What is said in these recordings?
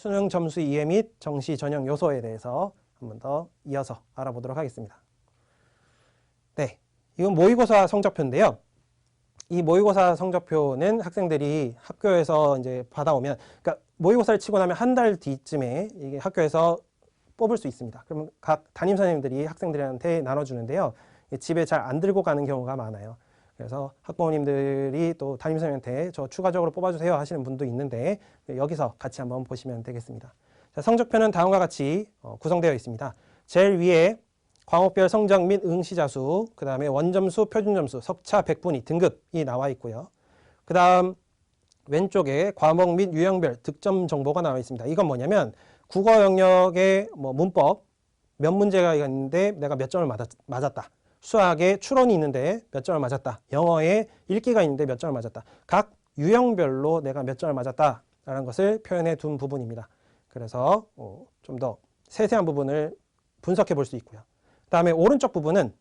수능 점수 이해 및 정시 전형 요소에 대해서 한 번 더 이어서 알아보도록 하겠습니다. 네, 이건 모의고사 성적표인데요. 이 모의고사 성적표는 학생들이 학교에서 이제 받아오면, 그러니까 모의고사를 치고 나면 한 달 뒤쯤에 이게 학교에서 뽑을 수 있습니다. 그러면 각 담임 선생님들이 학생들한테 나눠주는데요. 집에 잘 안 들고 가는 경우가 많아요. 그래서 학부모님들이 또 담임 선생님한테 저 추가적으로 뽑아주세요 하시는 분도 있는데 여기서 같이 한번 보시면 되겠습니다. 자, 성적표는 다음과 같이 구성되어 있습니다. 제일 위에 과목별 성적 및 응시자수, 그 다음에 원점수, 표준점수, 석차, 백분위, 등급이 나와 있고요. 그 다음 왼쪽에 과목 및 유형별 득점 정보가 나와 있습니다. 이건 뭐냐면 국어 영역의 문법 몇 문제가 있는데 내가 몇 점을 맞았다. 수학에 추론이 있는데 몇 점을 맞았다. 영어에 읽기가 있는데 몇 점을 맞았다. 각 유형별로 내가 몇 점을 맞았다라는 것을 표현해 둔 부분입니다. 그래서 좀 더 세세한 부분을 분석해 볼 수 있고요. 그 다음에 오른쪽 부분은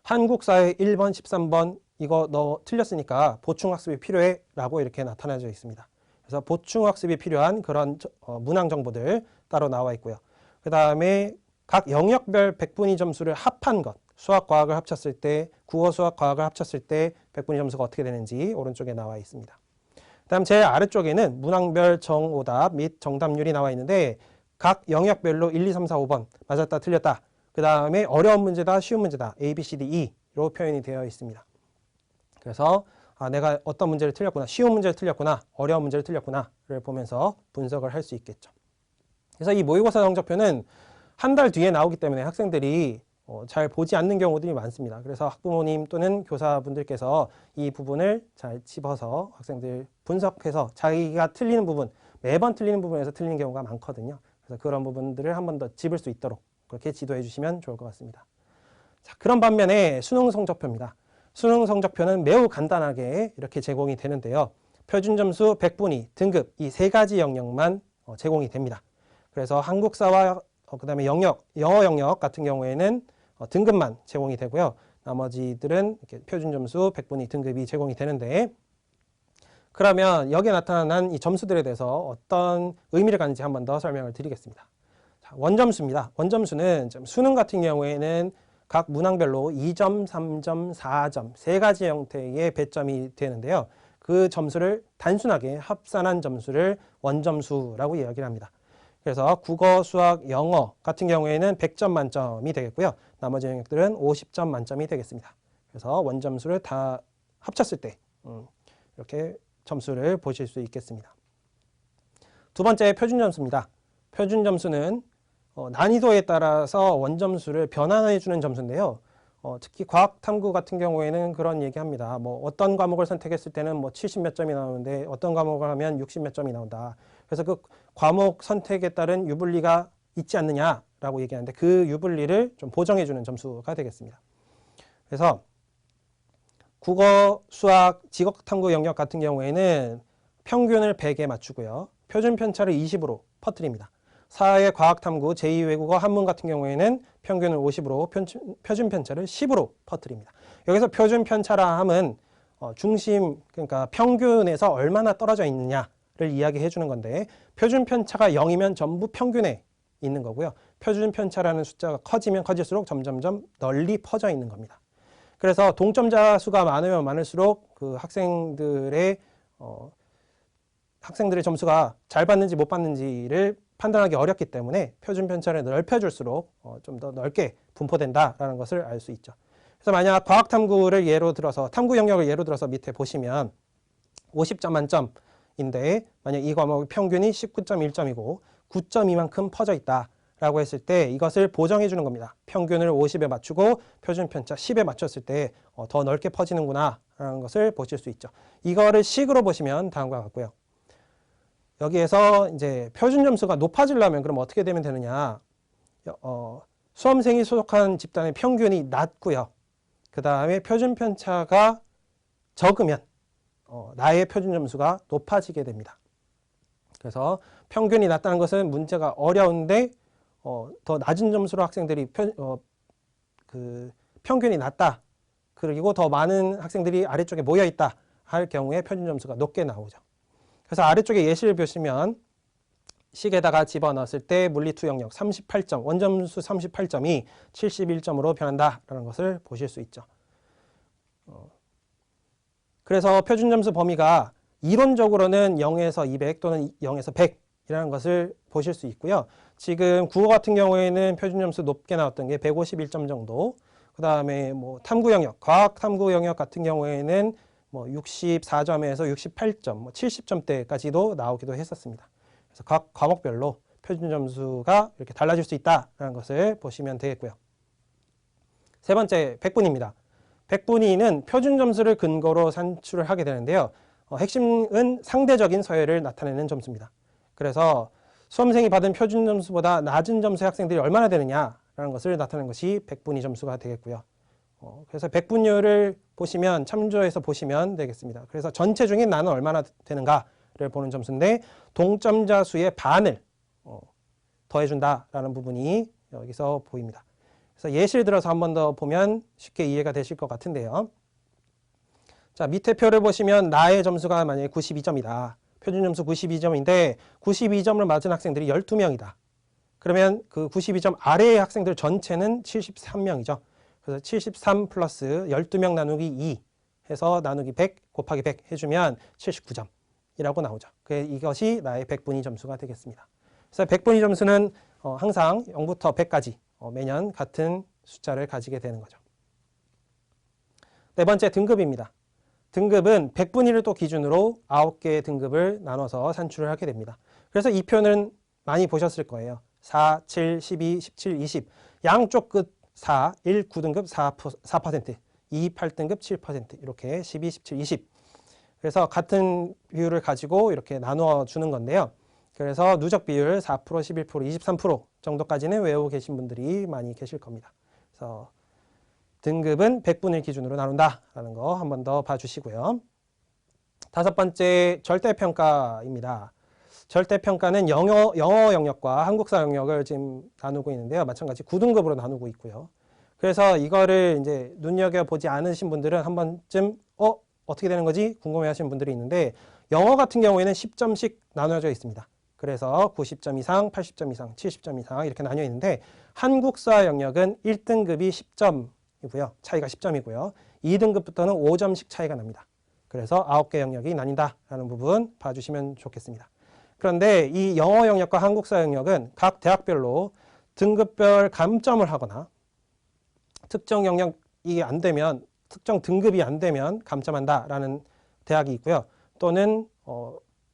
한국사회 1번, 13번 이거 너 틀렸으니까 보충학습이 필요해 라고 이렇게 나타나져 있습니다. 그래서 보충학습이 필요한 그런 문항 정보들 따로 나와 있고요. 그 다음에 각 영역별 백분위 점수를 합한 것, 수학, 과학을 합쳤을 때, 국어, 수학, 과학을 합쳤을 때 백분위 점수가 어떻게 되는지 오른쪽에 나와 있습니다. 그 다음 제일 아래쪽에는 문항별 정오답 및 정답률이 나와 있는데 각 영역별로 1, 2, 3, 4, 5번 맞았다, 틀렸다. 그 다음에 어려운 문제다, 쉬운 문제다, A, B, C, D, E로 표현이 되어 있습니다. 그래서 내가 어떤 문제를 틀렸구나, 쉬운 문제를 틀렸구나, 어려운 문제를 틀렸구나를 보면서 분석을 할 수 있겠죠. 그래서 이 모의고사 성적표는 한 달 뒤에 나오기 때문에 학생들이 잘 보지 않는 경우들이 많습니다. 그래서 학부모님 또는 교사분들께서 이 부분을 잘 집어서 학생들 분석해서 자기가 틀리는 부분, 매번 틀리는 부분에서 틀리는 경우가 많거든요. 그래서 그런 부분들을 한 번 더 짚을 수 있도록 그렇게 지도해 주시면 좋을 것 같습니다. 자, 그런 반면에 수능 성적표입니다. 수능 성적표는 매우 간단하게 이렇게 제공이 되는데요. 표준점수, 백분위, 등급 이 세 가지 영역만 제공이 됩니다. 그래서 한국사와 그 다음에 영어 영역 같은 경우에는 등급만 제공이 되고요. 나머지들은 이렇게 표준점수, 백분위, 등급이 제공이 되는데 그러면 여기에 나타난 이 점수들에 대해서 어떤 의미를 갖는지 한 번 더 설명을 드리겠습니다. 자, 원점수입니다. 원점수는 수능 같은 경우에는 각 문항별로 2점, 3점, 4점 세 가지 형태의 배점이 되는데요. 그 점수를 단순하게 합산한 점수를 원점수라고 이야기를 합니다. 그래서 국어, 수학, 영어 같은 경우에는 100점 만점이 되겠고요. 나머지 영역들은 50점 만점이 되겠습니다. 그래서 원점수를 다 합쳤을 때 이렇게 점수를 보실 수 있겠습니다. 두 번째 표준점수입니다. 표준점수는 난이도에 따라서 원점수를 변환해 주는 점수인데요. 특히 과학 탐구 같은 경우에는 그런 얘기합니다. 어떤 과목을 선택했을 때는 70 몇 점이 나오는데 어떤 과목을 하면 60 몇 점이 나온다. 그래서 그 과목 선택에 따른 유불리가 있지 않느냐라고 얘기하는데 그 유불리를 좀 보정해 주는 점수가 되겠습니다. 그래서 국어, 수학, 직업탐구 영역 같은 경우에는 평균을 100에 맞추고요. 표준 편차를 20으로 퍼뜨립니다. 사회, 과학, 탐구, 제2외국어, 한문 같은 경우에는 평균을 50으로 표준 편차를 10으로 퍼뜨립니다. 여기서 표준 편차라 함은 중심, 그러니까 평균에서 얼마나 떨어져 있느냐를 이야기해 주는 건데 표준 편차가 0이면 전부 평균에 있는 거고요. 표준 편차라는 숫자가 커지면 커질수록 점점점 널리 퍼져 있는 겁니다. 그래서 동점자 수가 많으면 많을수록 그 학생들의 점수가 잘 받는지 못 받는지를 판단하기 어렵기 때문에 표준 편차를 넓혀줄수록 좀 더 넓게 분포된다라는 것을 알 수 있죠. 그래서 만약 과학 탐구를 예로 들어서 탐구 영역을 예로 들어서 밑에 보시면 50점 만점인데 만약 이 과목의 평균이 19.1점이고 9.2만큼 퍼져 있다라고 했을 때 이것을 보정해 주는 겁니다. 평균을 50에 맞추고 표준 편차 10에 맞췄을 때 더 넓게 퍼지는구나라는 것을 보실 수 있죠. 이거를 식으로 보시면 다음과 같고요. 여기에서 이제 표준 점수가 높아지려면 그럼 어떻게 되면 되느냐? 수험생이 소속한 집단의 평균이 낮고요. 그 다음에 표준 편차가 적으면 나의 표준 점수가 높아지게 됩니다. 그래서 평균이 낮다는 것은 문제가 어려운데 더 낮은 점수로 학생들이 평균이 낮다. 그리고 더 많은 학생들이 아래쪽에 모여 있다 할 경우에 표준 점수가 높게 나오죠. 그래서 아래쪽에 예시를 보시면 식에다가 집어넣었을 때 물리2 영역 38점, 원점수 38점이 71점으로 변한다라는 것을 보실 수 있죠. 그래서 표준점수 범위가 이론적으로는 0에서 200 또는 0에서 100이라는 것을 보실 수 있고요. 지금 국어 같은 경우에는 표준점수 높게 나왔던 게 151점 정도, 그 다음에 뭐 탐구 영역, 과학 탐구 영역 같은 경우에는 뭐 64점에서 68점, 뭐 70점대까지도 나오기도 했었습니다. 그래서 각 과목별로 표준 점수가 이렇게 달라질 수 있다는 것을 보시면 되겠고요. 세 번째, 백분위입니다. 백분위는 표준 점수를 근거로 산출을 하게 되는데요. 핵심은 상대적인 서열을 나타내는 점수입니다. 그래서 수험생이 받은 표준 점수보다 낮은 점수의 학생들이 얼마나 되느냐라는 것을 나타내는 것이 백분위 점수가 되겠고요. 그래서 백분율을 보시면 참조해서 보시면 되겠습니다. 그래서 전체 중에 나는 얼마나 되는가를 보는 점수인데 동점자 수의 반을 더해준다라는 부분이 여기서 보입니다. 그래서 예시를 들어서 한 번 더 보면 쉽게 이해가 되실 것 같은데요. 자, 밑에 표를 보시면 나의 점수가 만약에 92점이다. 표준 점수 92점인데 92점을 맞은 학생들이 12명이다. 그러면 그 92점 아래의 학생들 전체는 73명이죠. 그래서 73 플러스 12명 나누기 2 해서 나누기 100 곱하기 100 해주면 79점이라고 나오죠. 이것이 나의 백분위 점수가 되겠습니다. 그래서 백분위 점수는 항상 0부터 100까지 매년 같은 숫자를 가지게 되는 거죠. 네 번째, 등급입니다. 등급은 백분위를 또 기준으로 9개의 등급을 나눠서 산출을 하게 됩니다. 그래서 이 표는 많이 보셨을 거예요. 4, 7, 12, 17, 20 양쪽 끝 4, 1, 9등급 4%, 2, 8등급 7% 이렇게 12, 17, 20 그래서 같은 비율을 가지고 이렇게 나누어 주는 건데요. 그래서 누적 비율 4%, 11%, 23% 정도까지는 외우고 계신 분들이 많이 계실 겁니다. 그래서 등급은 백분위 기준으로 나눈다라는 거 한 번 더 봐주시고요. 다섯 번째, 절대평가입니다. 절대평가는 영어 영역과 한국사 영역을 지금 나누고 있는데요. 마찬가지 9등급으로 나누고 있고요. 그래서 이거를 이제 눈여겨보지 않으신 분들은 한 번쯤 어떻게 되는 거지? 궁금해 하시는 분들이 있는데 영어 같은 경우에는 10점씩 나눠져 있습니다. 그래서 90점 이상, 80점 이상, 70점 이상 이렇게 나뉘어 있는데 한국사 영역은 1등급이 10점이고요. 차이가 10점이고요. 2등급부터는 5점씩 차이가 납니다. 그래서 9개 영역이 나뉜다라는 부분 봐주시면 좋겠습니다. 그런데 이 영어 영역과 한국사 영역은 각 대학별로 등급별 감점을 하거나 특정 영역이 안 되면, 특정 등급이 안 되면 감점한다라는 대학이 있고요. 또는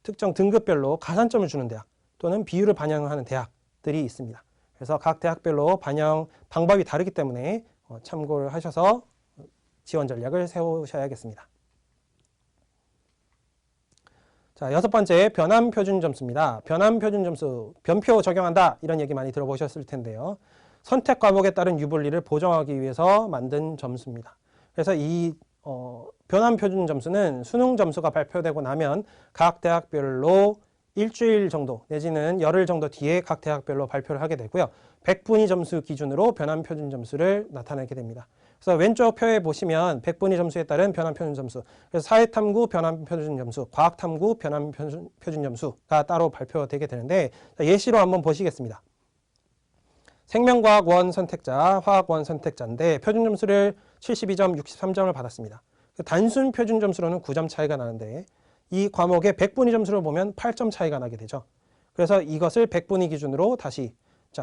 특정 등급별로 가산점을 주는 대학 또는 비율을 반영하는 대학들이 있습니다. 그래서 각 대학별로 반영 방법이 다르기 때문에 참고를 하셔서 지원 전략을 세우셔야겠습니다. 자, 여섯 번째, 변환 표준 점수입니다. 변환 표준 점수, 변표 적용한다 이런 얘기 많이 들어보셨을 텐데요. 선택 과목에 따른 유불리를 보정하기 위해서 만든 점수입니다. 그래서 이 변환 표준 점수는 수능 점수가 발표되고 나면 각 대학별로 일주일 정도 내지는 열흘 정도 뒤에 각 대학별로 발표를 하게 되고요. 백분위 점수 기준으로 변환 표준 점수를 나타내게 됩니다. 그래서 왼쪽 표에 보시면 백분위 점수에 따른 변환 표준 점수, 그래서 사회탐구 변환 표준 점수, 과학탐구 변환 표준 점수가 따로 발표되게 되는데 예시로 한번 보시겠습니다. 생명과학원 선택자, 화학원 선택자인데 표준 점수를 72점, 63점을 받았습니다. 단순 표준 점수로는 9점 차이가 나는데 이 과목의 백분위 점수를 보면 8점 차이가 나게 되죠. 그래서 이것을 백분위 기준으로 다시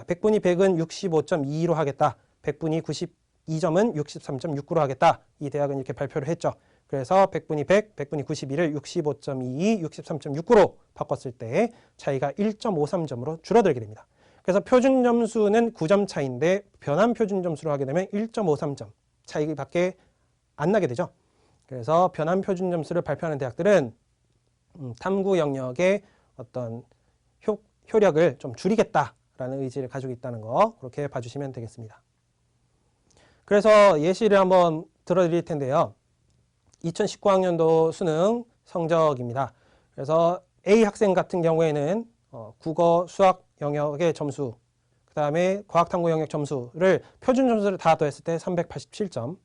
백분위 100은 65.22로 하겠다. 백분위 92점은 63.69로 하겠다. 이 대학은 이렇게 발표를 했죠. 그래서 백분위 100, 백분위 92를 65.22, 63.69로 바꿨을 때 차이가 1.53점으로 줄어들게 됩니다. 그래서 표준 점수는 9점 차이인데 변환 표준 점수로 하게 되면 1.53점 차이밖에 안 나게 되죠. 그래서 변환 표준 점수를 발표하는 대학들은 탐구 영역의 어떤 효력을 좀 줄이겠다라는 의지를 가지고 있다는 거 그렇게 봐주시면 되겠습니다. 그래서 예시를 한번 들어드릴 텐데요. 2019학년도 수능 성적입니다. 그래서 A 학생 같은 경우에는 국어, 수학 영역의 점수, 그 다음에 과학탐구 영역 점수를 표준 점수를 다 더했을 때 387점,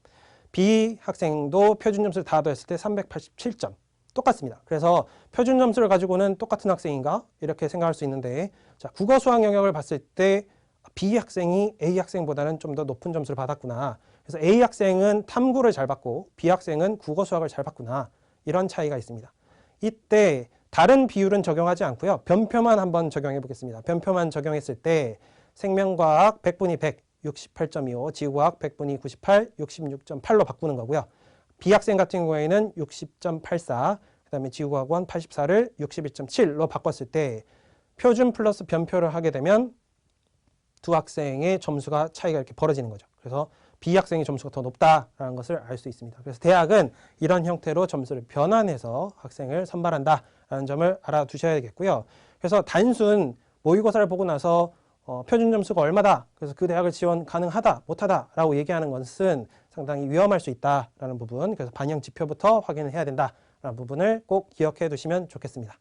B 학생도 표준 점수를 다 더했을 때 387점, 똑같습니다. 그래서 표준 점수를 가지고는 똑같은 학생인가? 이렇게 생각할 수 있는데, 자, 국어 수학 영역을 봤을 때 B 학생이 A 학생보다는 좀 더 높은 점수를 받았구나. 그래서 A 학생은 탐구를 잘 받고 B 학생은 국어 수학을 잘 받구나. 이런 차이가 있습니다. 이때 다른 비율은 적용하지 않고요. 변표만 한번 적용해 보겠습니다. 변표만 적용했을 때 생명과학 100분위 100, 68.25, 지구과학 100분위 98, 66.8로 바꾸는 거고요. B 학생 같은 경우에는 60.84, 그 다음에 지구과학원 84를 61.7로 바꿨을 때 표준 플러스 변표를 하게 되면 두 학생의 점수가 차이가 이렇게 벌어지는 거죠. 그래서 B 학생의 점수가 더 높다라는 것을 알 수 있습니다. 그래서 대학은 이런 형태로 점수를 변환해서 학생을 선발한다라는 점을 알아두셔야겠고요. 그래서 단순 모의고사를 보고 나서 표준 점수가 얼마다, 그래서 그 대학을 지원 가능하다, 못하다라고 얘기하는 것은 상당히 위험할 수 있다라는 부분, 그래서 반영 지표부터 확인을 해야 된다라는 부분을 꼭 기억해 두시면 좋겠습니다.